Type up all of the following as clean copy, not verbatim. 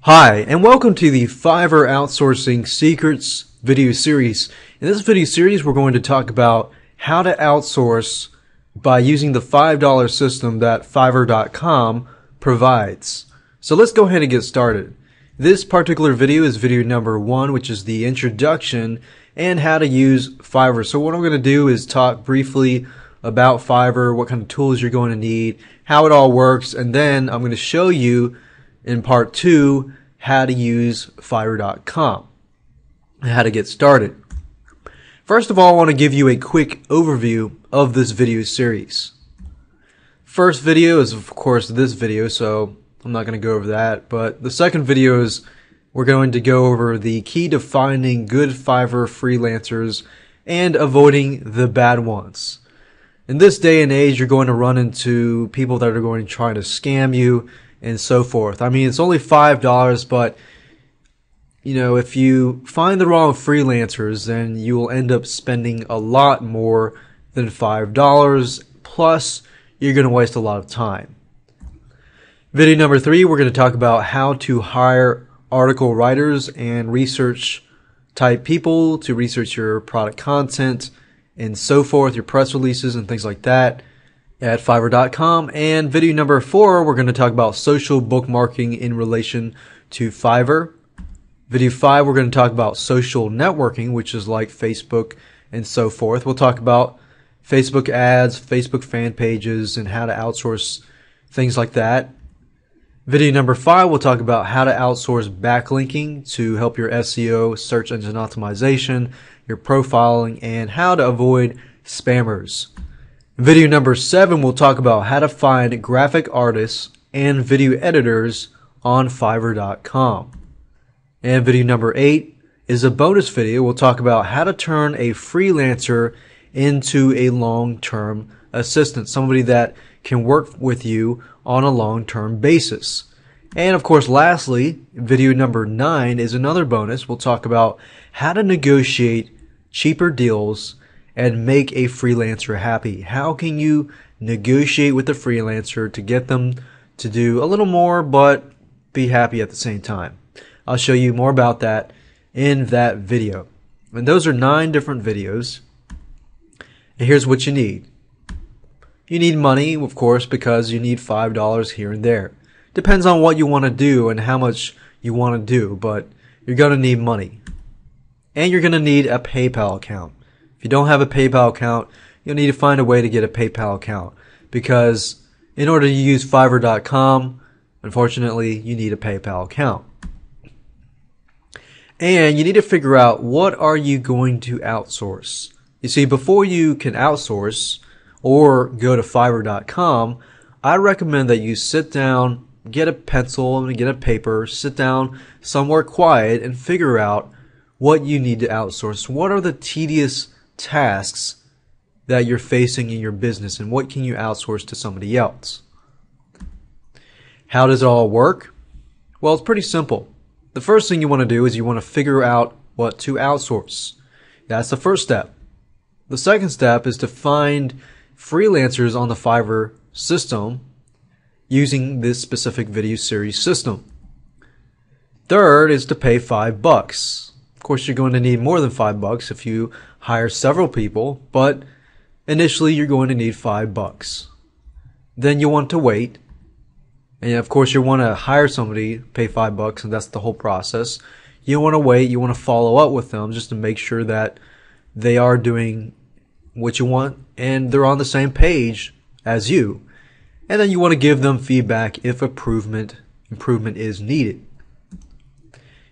Hi, and welcome to the Fiverr Outsourcing Secrets video series. In this video series, we're going to talk about how to outsource by using the $5 system that Fiverr.com provides. So let's go ahead and get started. This particular video is video number 1, which is the introduction and how to use Fiverr. So what I'm going to do is talk briefly about Fiverr, what kind of tools you're going to need, how it all works, and then I'm going to show you in part 2 how to use Fiverr.com and how to get started. First of all, I want to give you a quick overview of this video series. First video is of course this video, so I'm not going to go over that, but the second video is we're going to go over the key to finding good Fiverr freelancers and avoiding the bad ones. In this day and age, you're going to run into people that are going to try to scam you and so forth. I mean, it's only $5, but you know, if you find the wrong freelancers, then you will end up spending a lot more than $5, plus you're going to waste a lot of time. Video number 3, we're going to talk about how to hire article writers and research type people to research your product content and so forth, your press releases and things like that at Fiverr.com. And video number 4, we're going to talk about social bookmarking in relation to Fiverr. Video 5, we're going to talk about social networking, which is like Facebook and so forth. We'll talk about Facebook ads, Facebook fan pages, and how to outsource things like that. Video number 5, we'll talk about how to outsource backlinking to help your SEO, search engine optimization, your profiling, and how to avoid spammers. Video number 7, we'll talk about how to find graphic artists and video editors on Fiverr.com. And video number 8 is a bonus video. We'll talk about how to turn a freelancer into a long-term assistant, somebody that can work with you on a long-term basis. And of course, lastly, video number 9 is another bonus. We'll talk about how to negotiate cheaper deals and make a freelancer happy. How can you negotiate with a freelancer to get them to do a little more but be happy at the same time? I'll show you more about that in that video. And those are 9 different videos. And here's what you need. You need money, of course, because you need $5 here and there. Depends on what you want to do and how much you want to do, but you're going to need money. And you're going to need a PayPal account. If you don't have a PayPal account, you'll need to find a way to get a PayPal account, because in order to use Fiverr.com, unfortunately, you need a PayPal account. And you need to figure out, what are you going to outsource? You see, before you can outsource or go to Fiverr.com, I recommend that you sit down, get a pencil and get a paper, sit down somewhere quiet and figure out what you need to outsource. What are the tedious tasks that you're facing in your business, and what can you outsource to somebody else? How does it all work? Well, it's pretty simple. The first thing you want to do is you want to figure out what to outsource. That's the first step. The second step is to find freelancers on the Fiverr system using this specific video series system. Third is to pay $5. Of course, you're going to need more than $5 if you hire several people, but initially you're going to need $5. Then you want to wait. And of course, you want to hire somebody, pay $5, and that's the whole process. You want to wait, you want to follow up with them just to make sure that they are doing what you want and they're on the same page as you. And then you want to give them feedback if improvement is needed.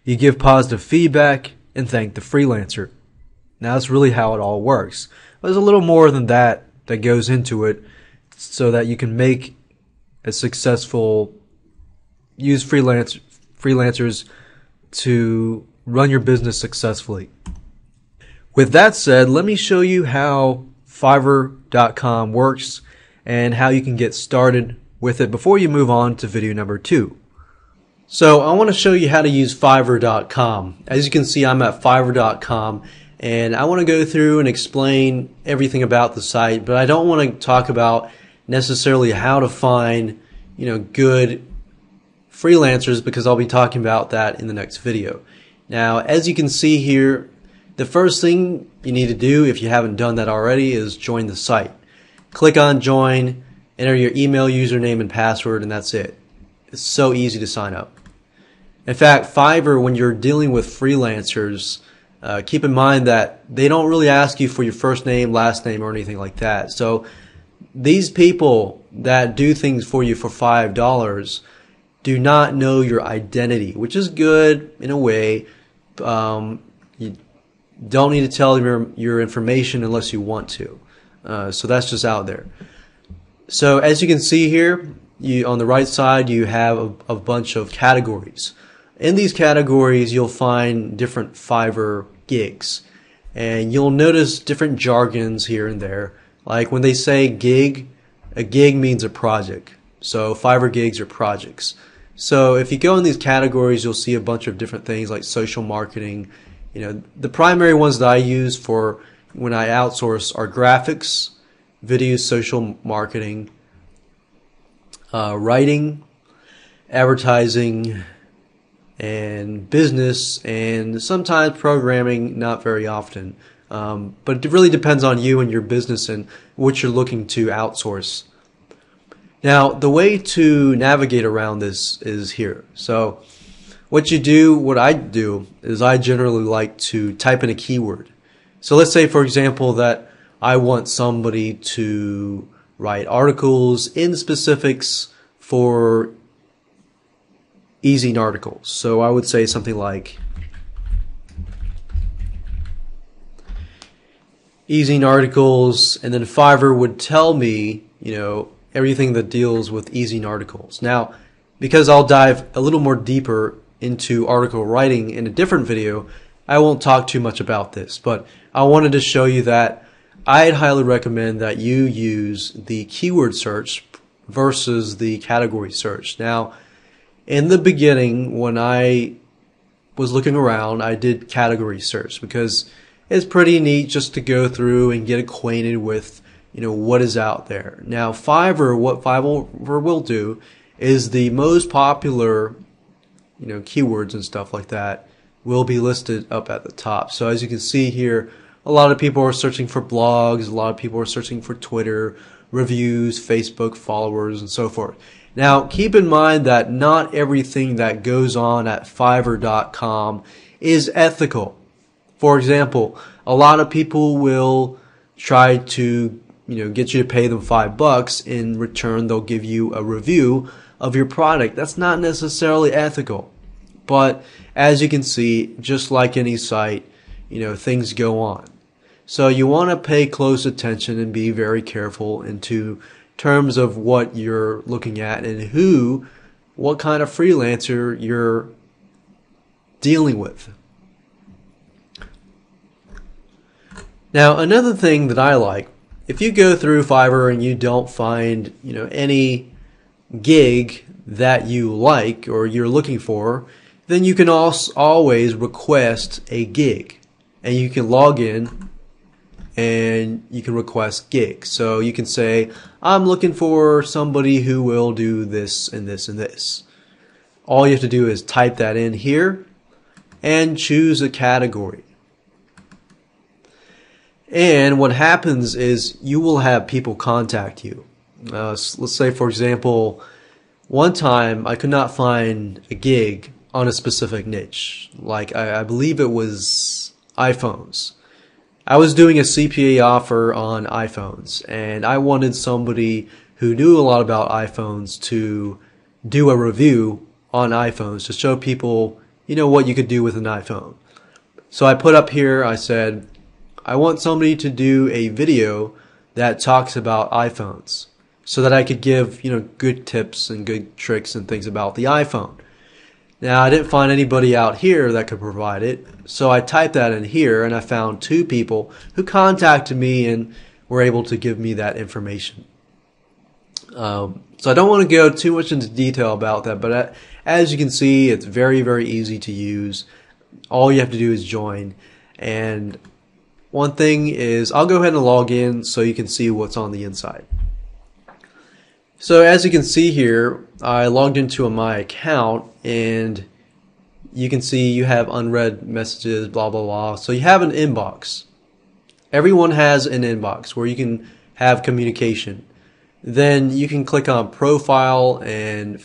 You give positive feedback and thank the freelancer. Now that's really how it all works. There's a little more than that goes into it so that you can make a successful, use freelancers to run your business successfully. With that said, let me show you how Fiverr.com works and how you can get started with it before you move on to video number 2. So I want to show you how to use Fiverr.com. As you can see, I'm at Fiverr.com, and I want to go through and explain everything about the site, but I don't want to talk about necessarily how to find, good freelancers because I'll be talking about that in the next video. Now, as you can see here, the first thing you need to do, if you haven't done that already, is join the site. Click on join, enter your email, username, and password, and that's it. It's so easy to sign up. In fact, Fiverr, when you're dealing with freelancers, keep in mind that they don't really ask you for your first name, last name, or anything like that. So these people that do things for you for $5 do not know your identity, which is good in a way. You don't need to tell them your information unless you want to. So that's just out there. So as you can see here, on the right side, you have a bunch of categories. In these categories, you'll find different Fiverr gigs. And you'll notice different jargons here and there. Like when they say gig, a gig means a project. So Fiverr gigs are projects. So if you go in these categories, you'll see a bunch of different things like social marketing. You know, the primary ones that I use for when I outsource are graphics, video, social marketing, writing, advertising, and business, and sometimes programming, not very often. But it really depends on you and your business and what you're looking to outsource. Now, the way to navigate around this is here. So what I do is I generally like to type in a keyword. So let's say, for example, that I want somebody to write articles in specifics for e-zine articles. So I would say something like e-zine articles, and then Fiverr would tell me, you know, everything that deals with e-zine articles. Now, because I'll dive a little more deeper into article writing in a different video, I won't talk too much about this, but I wanted to show you that I'd highly recommend that you use the keyword search versus the category search. Now, in the beginning, when I was looking around, I did category search because it's pretty neat just to go through and get acquainted with, you know, what is out there. Now, Fiverr, what Fiverr will do is the most popular, you know, keywords and stuff like that will be listed up at the top. So as you can see here, a lot of people are searching for blogs, a lot of people are searching for Twitter, reviews, Facebook followers, and so forth. Now, keep in mind that not everything that goes on at Fiverr.com is ethical. For example, a lot of people will try to, you know, get you to pay them $5. In return, they'll give you a review of your product. That's not necessarily ethical. But as you can see, just like any site, you know, things go on. So you want to pay close attention and be very careful into terms of what you're looking at and what kind of freelancer you're dealing with. Now, another thing that I like, if you go through Fiverr and you don't find, you know, any gig that you like or you're looking for, then you can also always request a gig, and you can log in and you can request gigs. So you can say, I'm looking for somebody who will do this and this and this. All you have to do is type that in here and choose a category. And what happens is you will have people contact you. Let's say, for example, one time I could not find a gig on a specific niche. Like I believe it was iPhones. I was doing a CPA offer on iPhones, and I wanted somebody who knew a lot about iPhones to do a review on iPhones to show people, you know, what you could do with an iPhone. So I put up here, I said, I want somebody to do a video that talks about iPhones so that I could give, you know, good tips and good tricks and things about the iPhone. Now, I didn't find anybody out here that could provide it, so I typed that in here, and I found 2 people who contacted me and were able to give me that information. So I don't want to go too much into detail about that, but as you can see, it's very, very easy to use. All you have to do is join. And one thing is, I'll go ahead and log in so you can see what's on the inside. So as you can see here, I logged into my account, and you can see you have unread messages, blah blah blah. So you have an inbox. Everyone has an inbox where you can have communication. Then you can click on profile, and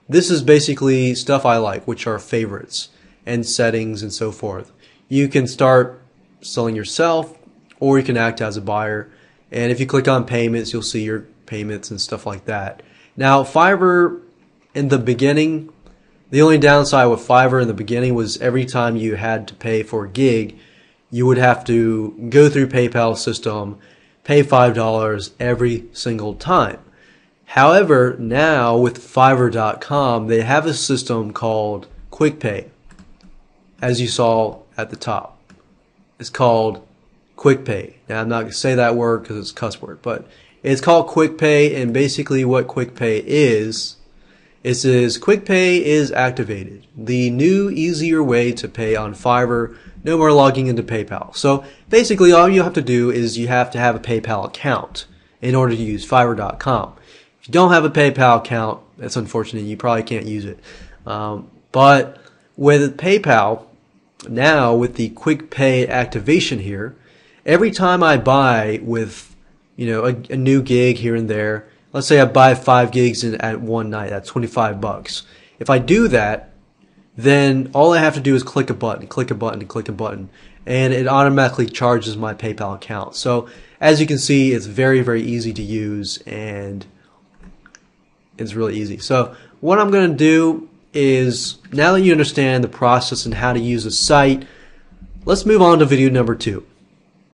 this is basically stuff I like, which are favorites and settings and so forth. You can start selling yourself, or you can act as a buyer. And if you click on payments, you'll see your payments and stuff like that. Now, Fiverr in the beginning, the only downside with Fiverr in the beginning was every time you had to pay for a gig, you would have to go through PayPal system, pay $5 every single time. However, now with Fiverr.com, they have a system called Quick Pay, as you saw at the top. It's called Quick Pay. Now, I'm not going to say that word because it's a cuss word, but it's called Quick Pay, and basically what Quick Pay is, it says Quick Pay is activated. The new, easier way to pay on Fiverr. No more logging into PayPal. So basically all you have to do is you have to have a PayPal account in order to use Fiverr.com. If you don't have a PayPal account, that's unfortunate. You probably can't use it. But with PayPal, now with the Quick Pay activation here, every time I buy with a new gig here and there, let's say I buy 5 gigs at one night, that's $25. If I do that, then all I have to do is click a button, click a button, click a button, and it automatically charges my PayPal account. So as you can see, it's very, very easy to use, and it's really easy. So what I'm going to do is, now that you understand the process and how to use the site, let's move on to video number 2.